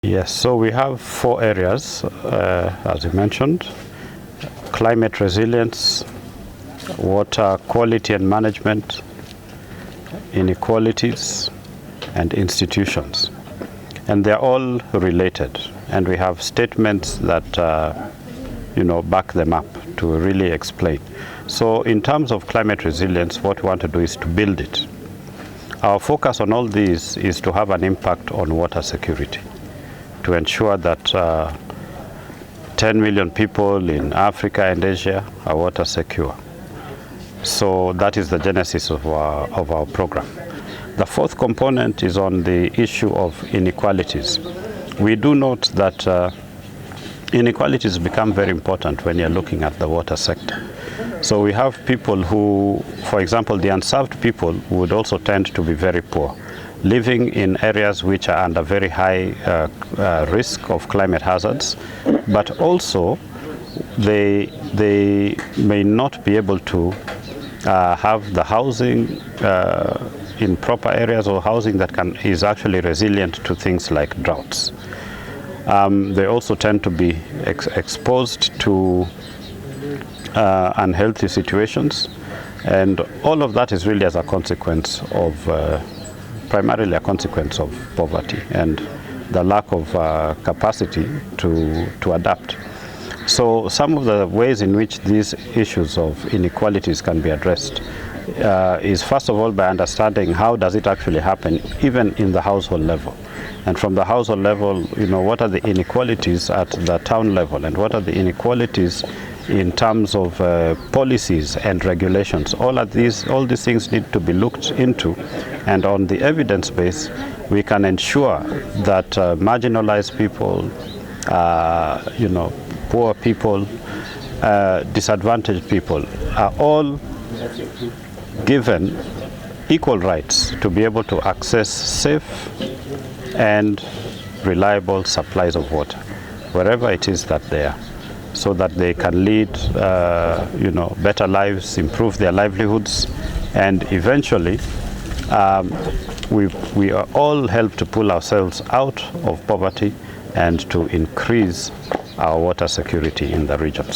Yes, so we have 4 areas, as you mentioned: climate resilience, water quality and management, inequalities, and institutions. And they're all related, and we have statements that back them up to really explain. So in terms of climate resilience, what we want to do is to build it. Our focus on all these is to have an impact on water security, to ensure that 10 million people in Africa and Asia are water secure. So that is the genesis of our program. The 4th component is on the issue of inequalities. We do note that inequalities become very important when you're looking at the water sector. So we have people who, for example, the unserved people would also tend to be very poor, living in areas which are under very high risk of climate hazards, but also they may not be able to have the housing in proper areas, or housing that is actually resilient to things like droughts. They also tend to be exposed to unhealthy situations, and all of that is really as a consequence of primarily a consequence of poverty and the lack of capacity to adapt. So some of the ways in which these issues of inequalities can be addressed is, first of all, by understanding how does it actually happen, even in the household level. And from the household level, what are the inequalities at the town level, and what are the inequalities in terms of policies and regulations. All these things need to be looked into, and on the evidence base, we can ensure that marginalized people, poor people, disadvantaged people are all given equal rights to be able to access safe and reliable supplies of water wherever it is that they are, so that they can lead better lives, improve their livelihoods, and eventually we are all help to pull ourselves out of poverty and to increase our water security in the regions.